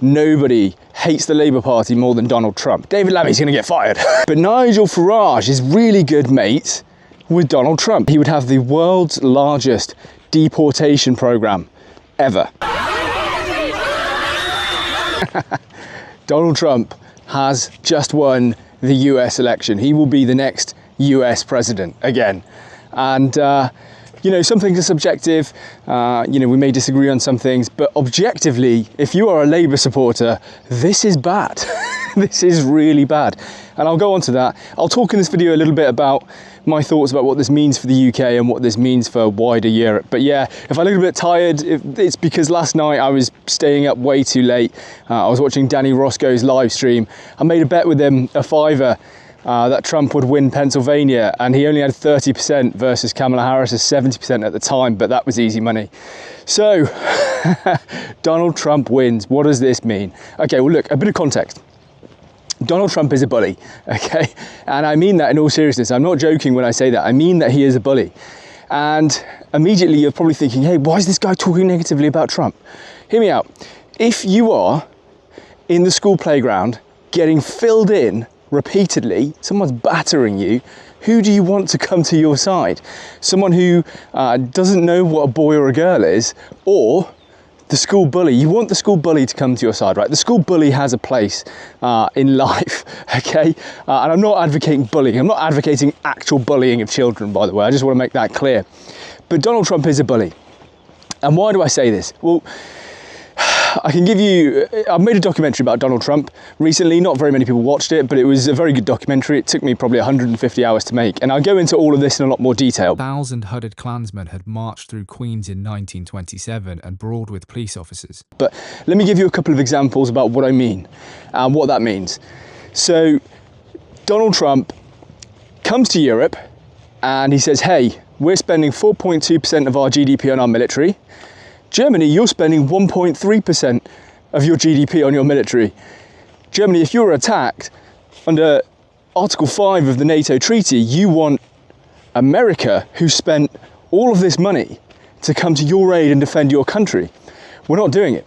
Nobody hates the Labour Party more than Donald Trump. David Lammy's going to get fired. But Nigel Farage is really good mates with Donald Trump. He would have the world's largest deportation program ever. Donald Trump has just won the US election. He will be the next US president again. And you know, some things are subjective, you know, we may disagree on some things, but objectively, if you are a Labour supporter, this is bad. This is really bad. And I'll go on to that. I'll talk in this video a little bit about my thoughts about what this means for the UK and what this means for wider Europe. But yeah, if I look a bit tired, it's because last night I was staying up way too late. I was watching Danny Roscoe's live stream. I made a bet with him, a fiver, that Trump would win Pennsylvania, and he only had 30% versus Kamala Harris's 70% at the time, but that was easy money. So, Donald Trump wins. What does this mean? Okay, well look, a bit of context. Donald Trump is a bully, okay? And I mean that in all seriousness. I'm not joking when I say that. I mean that he is a bully. And immediately you're probably thinking, hey, why is this guy talking negatively about Trump? Hear me out. If you are in the school playground getting filled in repeatedly, someone's battering you, who do you want to come to your side? Someone who doesn't know what a boy or a girl is, or the school bully? You want the school bully to come to your side, right? The school bully has a place in life, okay? And I'm not advocating bullying. I'm not advocating actual bullying of children, by the way. I just want to make that clear. But Donald Trump is a bully. And why do I say this? Well, I can give you, I've made a documentary about Donald Trump recently. Not very many people watched it, but it was a very good documentary. It took me probably 150 hours to make. And I'll go into all of this in a lot more detail. 1,000 hooded Klansmen had marched through Queens in 1927 and brawled with police officers. But let me give you a couple of examples about what I mean and what that means. So Donald Trump comes to Europe and he says, hey, we're spending 4.2% of our GDP on our military. Germany, you're spending 1.3% of your GDP on your military. Germany, if you're attacked under Article 5 of the NATO treaty, you want America, who spent all of this money, to come to your aid and defend your country. We're not doing it.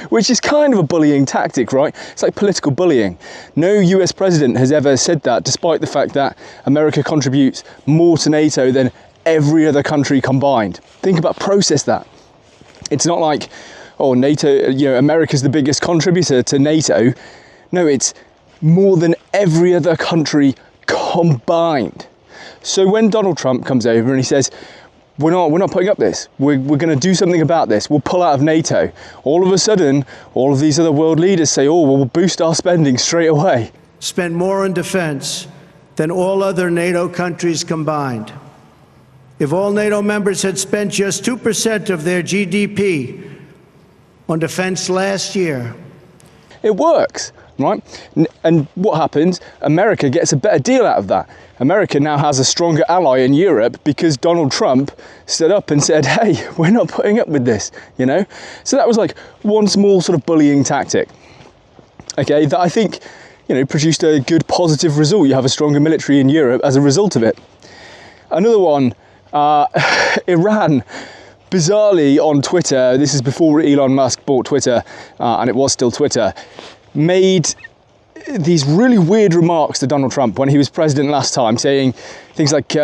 Which is kind of a bullying tactic, right? It's like political bullying. No US president has ever said that, despite the fact that America contributes more to NATO than every other country combined. Think about, process that. It's not like, oh, NATO, you know, America's the biggest contributor to NATO. No, it's more than every other country combined. So when Donald Trump comes over and he says, we're not putting up this, we're going to do something about this, we'll pull out of NATO, all of a sudden, all of these other world leaders say, oh, well, we'll boost our spending straight away. Spend more on defense than all other NATO countries combined. If all NATO members had spent just 2% of their GDP on defense last year. It works, right? And what happens? America gets a better deal out of that. America now has a stronger ally in Europe because Donald Trump stood up and said, hey, we're not putting up with this, you know? So that was like one small sort of bullying tactic, okay, that I think, you know, produced a good positive result. You have a stronger military in Europe as a result of it. Another one, Iran, bizarrely on Twitter, this is before Elon Musk bought Twitter, and it was still Twitter, made these really weird remarks to Donald Trump when he was president last time, saying things like,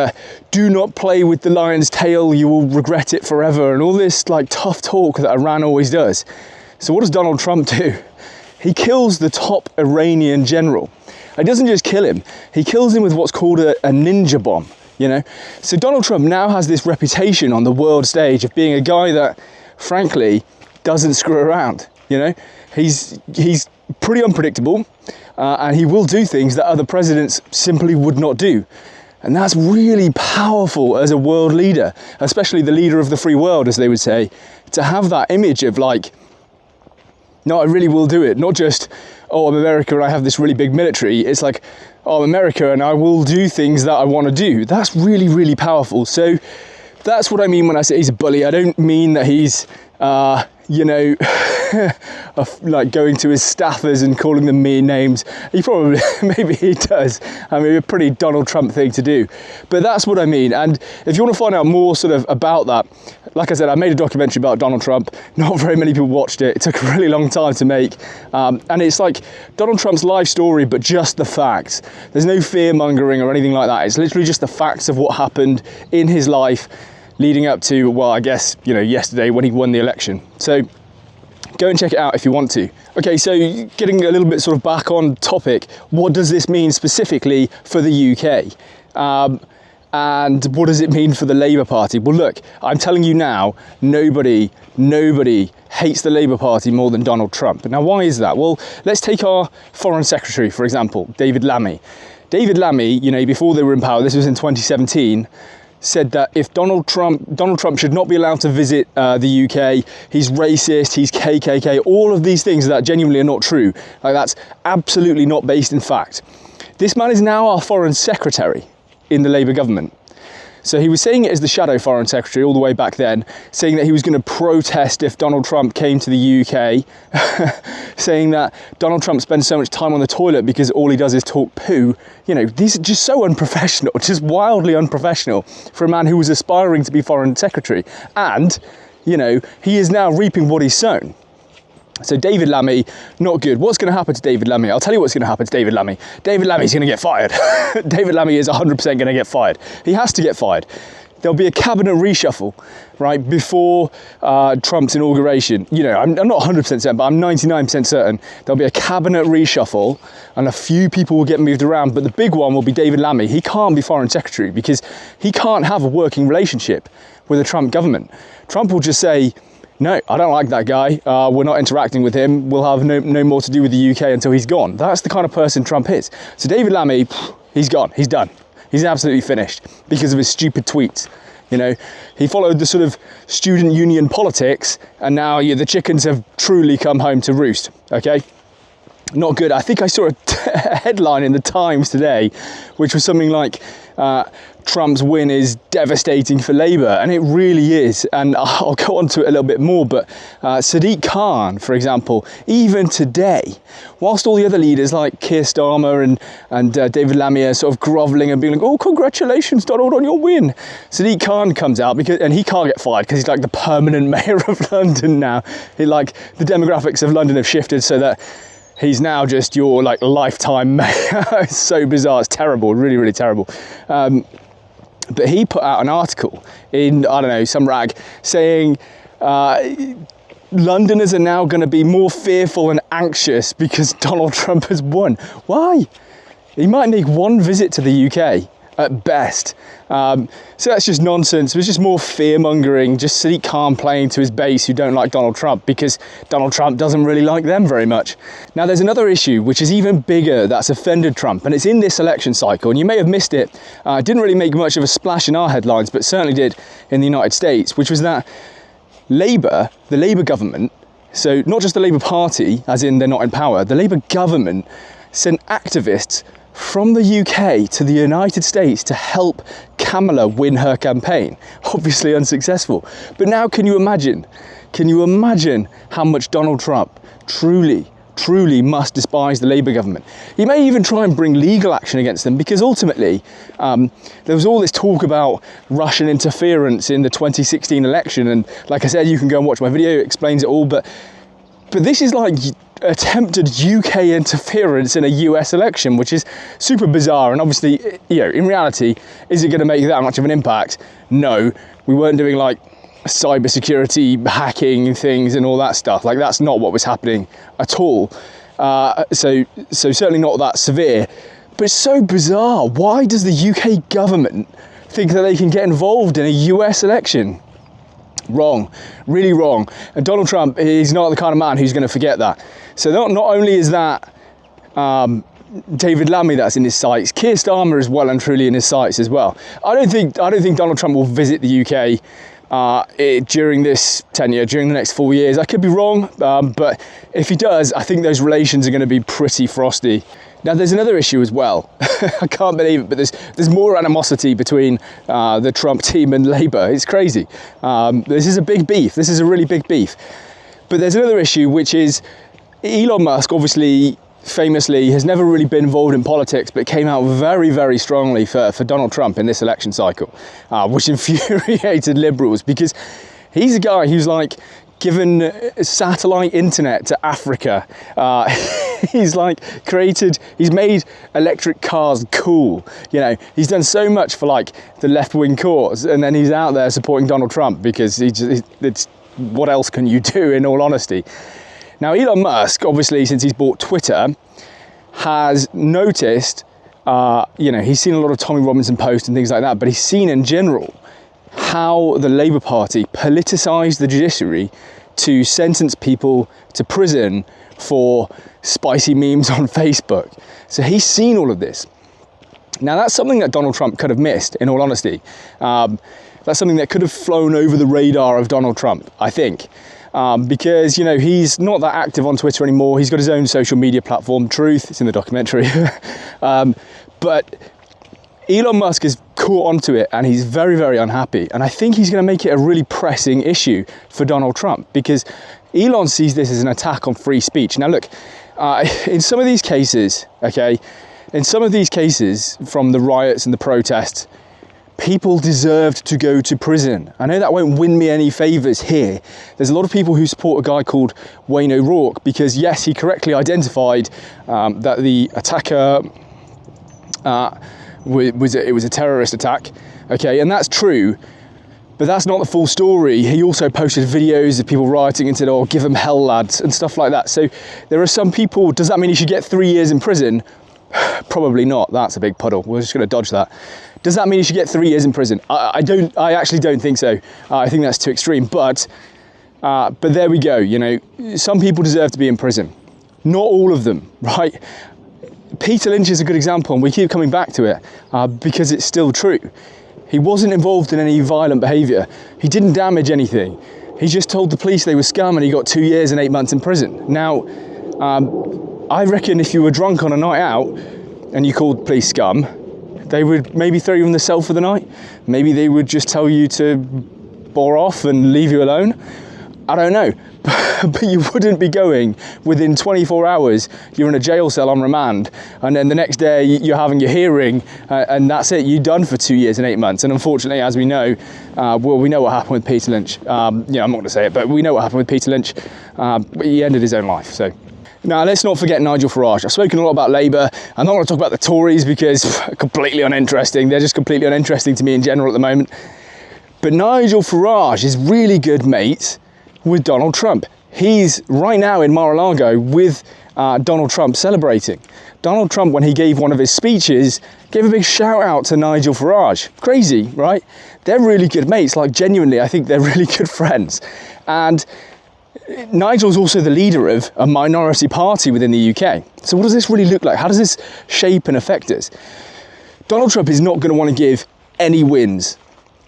do not play with the lion's tail, you will regret it forever, and all this like tough talk that Iran always does. So what does Donald Trump do? He kills the top Iranian general. He doesn't just kill him, he kills him with what's called a ninja bomb. You know, so Donald Trump now has this reputation on the world stage of being a guy that, frankly, doesn't screw around. You know, he's pretty unpredictable, and he will do things that other presidents simply would not do. And that's really powerful as a world leader, especially the leader of the free world, as they would say, to have that image of like, no, I really will do it. Not just, oh, I'm America and I have this really big military. It's like, oh, I'm America and I will do things that I want to do. That's really, really powerful. So that's what I mean when I say he's a bully. I don't mean that he's, you know, of like going to his staffers and calling them mean names. He probably, maybe he does. I mean, a pretty Donald Trump thing to do. But that's what I mean. And if you want to find out more sort of about that, like I said, I made a documentary about Donald Trump. Not very many people watched it. It took a really long time to make. And it's like Donald Trump's life story, but just the facts. There's no fear mongering or anything like that. It's literally just the facts of what happened in his life leading up to, well, I guess, you know, yesterday when he won the election. So go and check it out if you want to. Okay, so getting a little bit sort of back on topic, what does this mean specifically for the UK? And what does it mean for the Labour Party? Well, look, I'm telling you now, nobody hates the Labour Party more than Donald Trump. Now, why is that? Well, let's take our Foreign Secretary, for example, David Lammy. David Lammy, you know, before they were in power, this was in 2017, said that if Donald Trump should not be allowed to visit the UK, he's racist, he's KKK, all of these things that genuinely are not true. Like, that's absolutely not based in fact. This man is now our Foreign Secretary in the Labour government. So he was saying it as the shadow Foreign Secretary all the way back then, saying that he was going to protest if Donald Trump came to the UK, saying that Donald Trump spends so much time on the toilet because all he does is talk poo. You know, these are just so unprofessional, just wildly unprofessional for a man who was aspiring to be Foreign Secretary. And, you know, he is now reaping what he's sown. So David Lammy, not good. What's going to happen to David Lammy? I'll tell you what's going to happen to David Lammy. David Lammy's going to get fired. David Lammy is 100% going to get fired. He has to get fired. There'll be a cabinet reshuffle, right, before Trump's inauguration. You know, I'm not 100% certain, but I'm 99% certain there'll be a cabinet reshuffle and a few people will get moved around. But the big one will be David Lammy. He can't be Foreign Secretary because he can't have a working relationship with the Trump government. Trump will just say, no, I don't like that guy. We're not interacting with him. We'll have no more to do with the UK until he's gone. That's the kind of person Trump is. So David Lammy, he's gone. He's done. He's absolutely finished because of his stupid tweets. You know, he followed the sort of student union politics, and now the chickens have truly come home to roost. Okay, not good. I think I saw a headline in the Times today, which was something like, Trump's win is devastating for Labour, and it really is. And I'll go on to it a little bit more, but Sadiq Khan, for example, even today, whilst all the other leaders like Keir Starmer and David Lammy are sort of grovelling and being like, oh, congratulations, Donald, on your win, Sadiq Khan comes out, and he can't get fired because he's like the permanent mayor of London now. Like, the demographics of London have shifted so that he's now just your like lifetime mayor. It's so bizarre. It's terrible. Really, really terrible. But he put out an article in, I don't know, some rag saying Londoners are now going to be more fearful and anxious because Donald Trump has won. Why? He might make one visit to the UK at best. So that's just nonsense. It's just more fear-mongering, just Sadiq Khan playing to his base who don't like Donald Trump because Donald Trump doesn't really like them very much. Now, there's another issue which is even bigger that's offended Trump, and it's in this election cycle, and you may have missed it. It didn't really make much of a splash in our headlines, but certainly did in the United States, which was that Labour, the Labour government, so not just the Labour Party, as in they're not in power, the Labour government sent activists from the UK to the United States to help Kamala win her campaign. Obviously unsuccessful. But now can you imagine how much Donald Trump truly must despise the Labour government? He may even try and bring legal action against them because ultimately there was all this talk about Russian interference in the 2016 election, and like I said, you can go and watch my video, it explains it all, but this is like attempted UK interference in a US election, which is super bizarre. And obviously, you know, in reality, is it going to make that much of an impact? No, we weren't doing like cybersecurity hacking things and all that stuff. Like, that's not what was happening at all. So certainly not that severe. But it's so bizarre. Why does the UK government think that they can get involved in a US election? Wrong, really wrong. And Donald Trump, he's not the kind of man who's going to forget that. So not only is that David Lammy that's in his sights, Keir Starmer is well and truly in his sights as well. I don't think Donald Trump will visit the UK during this tenure, during the next 4 years. I could be wrong, but if he does, I think those relations are going to be pretty frosty. Now, there's another issue as well. I can't believe it, but there's more animosity between the Trump team and Labour. It's crazy. This is a big beef. This is a really big beef. But there's another issue, which is Elon Musk, obviously, famously, has never really been involved in politics, but came out very, very strongly for Donald Trump in this election cycle, which infuriated liberals, because he's a guy who's like given satellite internet to Africa. He's made electric cars cool. You know, he's done so much for like the left-wing cause, and then he's out there supporting Donald Trump because what else can you do, in all honesty? Now, Elon Musk, obviously, since he's bought Twitter, has noticed, he's seen a lot of Tommy Robinson posts and things like that, but he's seen in general how the Labour Party politicised the judiciary to sentence people to prison for spicy memes on Facebook. So he's seen all of this. Now, that's something that Donald Trump could have missed, in all honesty. That's something that could have flown over the radar of Donald Trump, I think. Because, he's not that active on Twitter anymore. He's got his own social media platform, Truth. It's in the documentary. But Elon Musk has caught onto it, and he's very, very unhappy. And I think he's going to make it a really pressing issue for Donald Trump, because Elon sees this as an attack on free speech. Now, look, in some of these cases, from the riots and the protests, people deserved to go to prison. I know that won't win me any favours here. There's a lot of people who support a guy called Wayne O'Rourke, because yes, he correctly identified that the attacker was a terrorist attack. Okay, and that's true, but that's not the full story. He also posted videos of people rioting and said, "Oh, give them hell, lads," and stuff like that. So there are some people. Does that mean he should get 3 years in prison? Probably not. That's a big puddle. We're just going to dodge that. Does that mean he should get 3 years in prison? I actually don't think so. I think that's too extreme. But there we go. Some people deserve to be in prison. Not all of them, right? Peter Lynch is a good example, and we keep coming back to it because it's still true. He wasn't involved in any violent behaviour. He didn't damage anything. He just told the police they were scum, and he got 2 years and 8 months in prison. Now, I reckon if you were drunk on a night out and you called police scum, they would maybe throw you in the cell for the night. Maybe they would just tell you to bore off and leave you alone. I don't know. But you wouldn't be going within 24 hours, you're in a jail cell on remand, and then the next day you're having your hearing, and that's it, you're done for 2 years and 8 months. And unfortunately, as we know, we know what happened with Peter Lynch. I'm not going to say it, but we know what happened with Peter Lynch. He ended his own life. So now let's not forget Nigel Farage. I've spoken a lot about Labour. I'm not going to talk about the Tories because completely uninteresting. They're just completely uninteresting to me in general at the moment. But Nigel Farage is really good mates with Donald Trump. He's right now in Mar-a-Lago with Donald Trump celebrating. Donald Trump, when he gave one of his speeches, gave a big shout out to Nigel Farage. Crazy, right? They're really good mates. Like, genuinely, I think they're really good friends. And Nigel's also the leader of a minority party within the UK. So what does this really look like? How does this shape and affect us? Donald Trump is not going to want to give any wins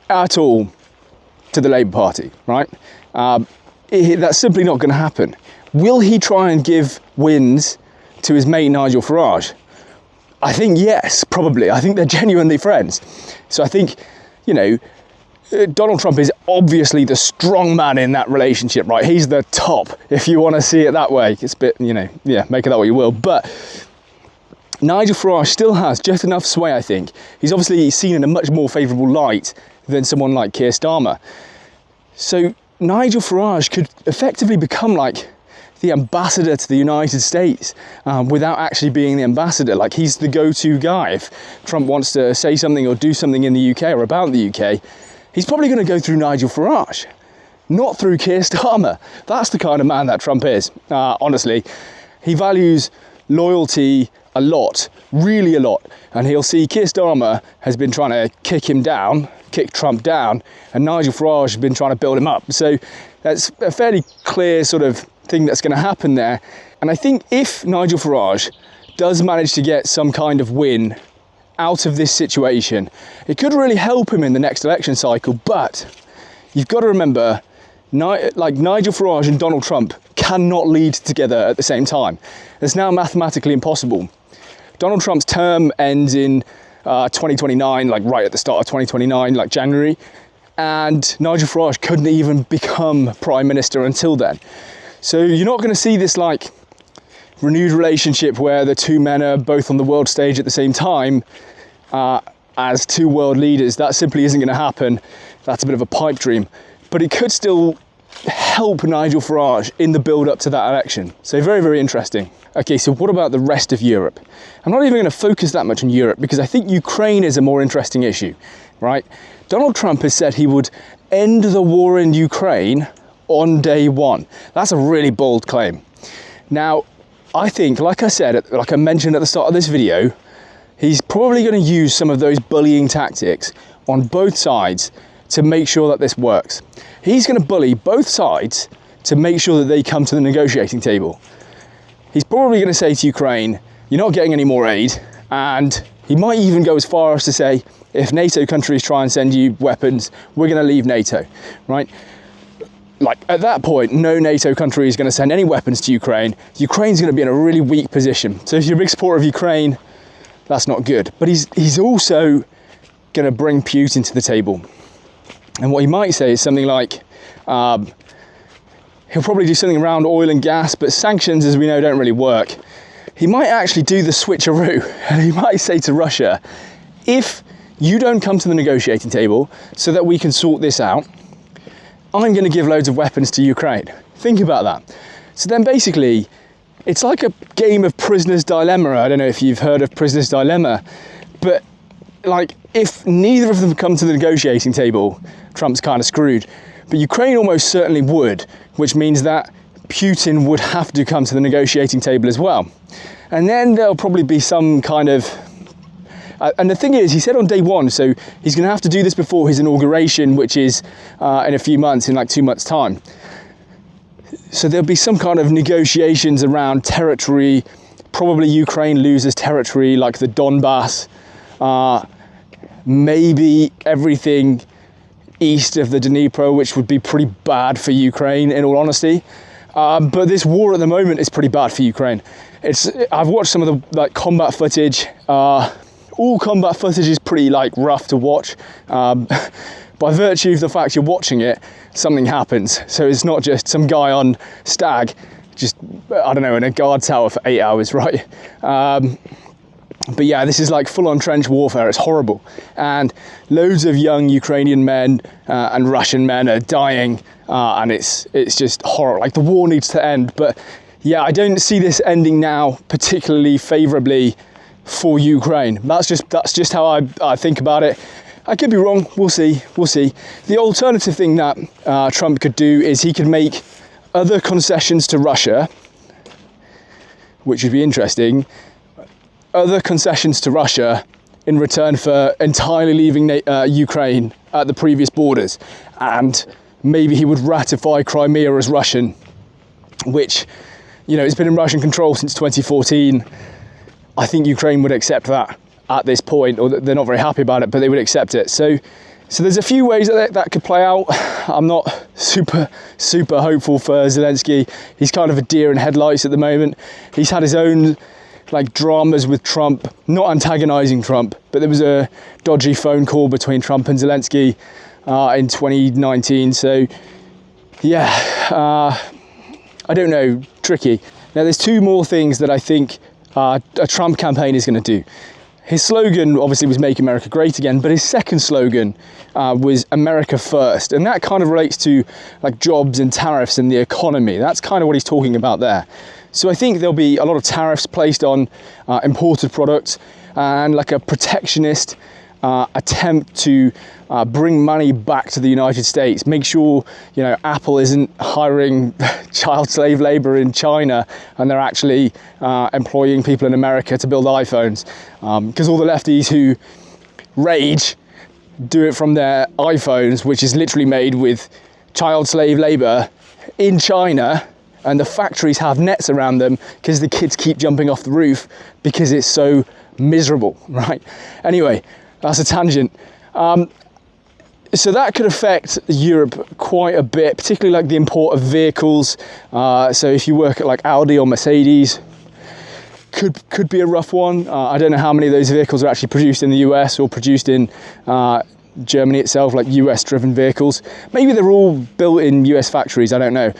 at all to the Labour Party, right? That's simply not going to happen. Will he try and give wins to his mate Nigel Farage? I think yes, probably. I think they're genuinely friends. So I think, Donald Trump is obviously the strong man in that relationship, right? He's the top, if you want to see it that way. It's a bit, make of that what you will. But Nigel Farage still has just enough sway, I think. He's obviously seen in a much more favourable light than someone like Keir Starmer. So Nigel Farage could effectively become like the ambassador to the United States without actually being the ambassador. Like, he's the go-to guy. If Trump wants to say something or do something in the UK or about the UK, he's probably going to go through Nigel Farage, not through Keir Starmer. That's the kind of man that Trump is, honestly. He values loyalty a lot, really a lot. And he'll see Keir Starmer has been trying to kick Trump down, and Nigel Farage has been trying to build him up. So that's a fairly clear sort of thing that's going to happen there. And I think if Nigel Farage does manage to get some kind of win out of this situation, it could really help him in the next election cycle. But you've got to remember, Nigel Farage and Donald Trump cannot lead together at the same time. It's now mathematically impossible. Donald Trump's term ends in 2029, like right at the start of 2029, like January, and Nigel Farage couldn't even become Prime Minister until then. So you're not going to see this like renewed relationship where the two men are both on the world stage at the same time as two world leaders. That simply isn't going to happen. That's a bit of a pipe dream. But it could still help Nigel Farage in the build up to that election. So very, very interesting. Okay, so what about the rest of Europe? I'm not even going to focus that much on Europe because I think Ukraine is a more interesting issue, right? Donald Trump has said he would end the war in Ukraine on day one. That's a really bold claim. Now, I think, like I mentioned at the start of this video, he's probably going to use some of those bullying tactics on both sides to make sure that this works. He's going to bully both sides to make sure that they come to the negotiating table. He's probably going to say to Ukraine, you're not getting any more aid, and he might even go as far as to say, if NATO countries try and send you weapons, we're going to leave NATO, right? Like, at that point, no NATO country is going to send any weapons to Ukraine. Ukraine's going to be in a really weak position. So if you're a big supporter of Ukraine, that's not good. But he's also going to bring Putin to the table. And what he might say is something like, he'll probably do something around oil and gas, but sanctions, as we know, don't really work. He might actually do the switcheroo, and he might say to Russia, if you don't come to the negotiating table so that we can sort this out, I'm going to give loads of weapons to Ukraine. Think about that. So then basically, it's like a game of prisoner's dilemma. I don't know if you've heard of prisoner's dilemma, but like if neither of them come to the negotiating table, Trump's kind of screwed. But Ukraine almost certainly would, which means that Putin would have to come to the negotiating table as well. And then there'll probably be some kind of... and the thing is, he said on day one, so he's going to have to do this before his inauguration, which is in a few months, in like 2 months' time. So there'll be some kind of negotiations around territory. Probably Ukraine loses territory like the Donbass. Maybe everything east of the Dnipro, which would be pretty bad for Ukraine, in all honesty. But this war at the moment is pretty bad for Ukraine. I've watched some of the like combat footage. All combat footage is pretty like rough to watch. By virtue of the fact you're watching it, something happens. So it's not just some guy on stag, just, I don't know, in a guard tower for 8 hours, right? But yeah, this is like full-on trench warfare. It's horrible. And loads of young Ukrainian men and Russian men are dying. And it's just horrible. Like, the war needs to end. But yeah, I don't see this ending now particularly favourably for Ukraine. That's just how I think about it. I could be wrong. We'll see. The alternative thing that Trump could do is he could make other concessions to Russia, which would be interesting. Other concessions to Russia in return for entirely leaving Ukraine at the previous borders. And maybe he would ratify Crimea as Russian, which, you know, it's been in Russian control since 2014. I think Ukraine would accept that at this point, or they're not very happy about it, but they would accept it. So there's a few ways that could play out. I'm not super hopeful for Zelensky. He's kind of a deer in headlights at the moment. He's had his own like dramas with Trump, not antagonizing Trump, but there was a dodgy phone call between Trump and Zelensky in 2019. So yeah, I don't know, tricky. Now there's two more things that I think a Trump campaign is going to do. His slogan obviously was Make America Great Again, but his second slogan was America First. And that kind of relates to like jobs and tariffs and the economy. That's kind of what he's talking about there. So I think there'll be a lot of tariffs placed on imported products and like a protectionist attempt to bring money back to the United States. Make sure, you know, Apple isn't hiring child slave labor in China and they're actually employing people in America to build iPhones. Because all the lefties who rage do it from their iPhones, which is literally made with child slave labor in China, and the factories have nets around them because the kids keep jumping off the roof because it's so miserable, right? Anyway, that's a tangent. So that could affect Europe quite a bit, particularly like the import of vehicles. So if you work at like Audi or Mercedes, could be a rough one. I don't know how many of those vehicles are actually produced in the US or produced in Germany itself, like US-driven vehicles. Maybe they're all built in US factories, I don't know.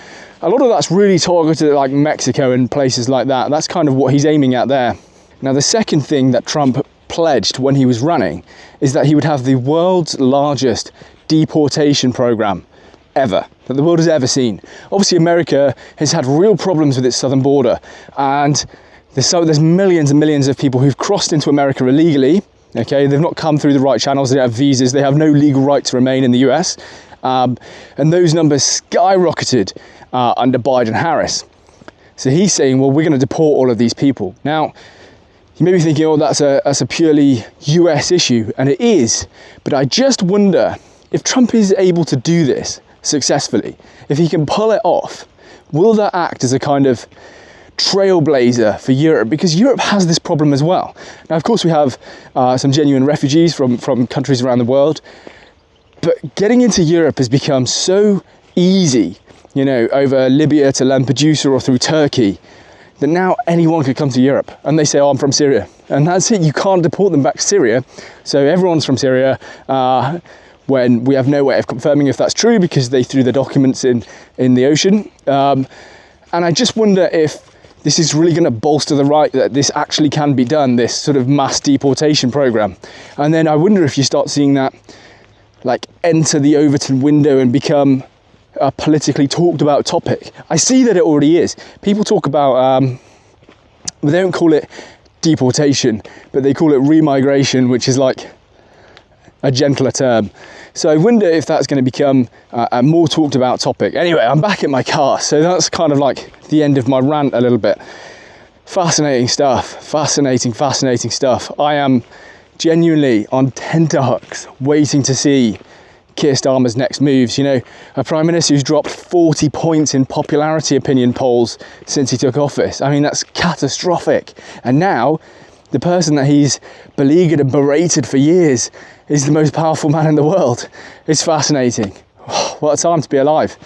A lot of that's really targeted at like Mexico and places like that. That's kind of what he's aiming at there. Now, the second thing that Trump pledged when he was running is that he would have the world's largest deportation program ever, that the world has ever seen. Obviously, America has had real problems with its southern border, and there's millions and millions of people who've crossed into America illegally. Okay, they've not come through the right channels, they don't have visas, they have no legal right to remain in the US, and those numbers skyrocketed under Biden-Harris. So he's saying, well, we're going to deport all of these people. Now, you may be thinking, oh, that's a purely US issue, and it is, but I just wonder if Trump is able to do this successfully, if he can pull it off, will that act as a kind of trailblazer for Europe? Because Europe has this problem as well. Now, of course, we have some genuine refugees from countries around the world, but getting into Europe has become so easy, you know, over Libya to Lampedusa or through Turkey, that now anyone could come to Europe and they say, oh, I'm from Syria. And that's it, you can't deport them back to Syria. So everyone's from Syria, when we have no way of confirming if that's true because they threw the documents in the ocean. And I just wonder if this is really going to bolster the right that this actually can be done, this sort of mass deportation program. And then I wonder if you start seeing that like enter the Overton window and become a politically talked about topic. I see that it already is. People talk about, they don't call it deportation, but they call it remigration, which is like a gentler term. So I wonder if that's going to become a more talked about topic. Anyway, I'm back in my car, so that's kind of like the end of my rant a little bit. Fascinating stuff, fascinating stuff. I am genuinely on tenterhooks waiting to see Keir Starmer's next moves. You know, a Prime Minister who's dropped 40 points in popularity opinion polls since he took office. I mean, that's catastrophic. And now, the person that he's beleaguered and berated for years is the most powerful man in the world. It's fascinating. What a time to be alive.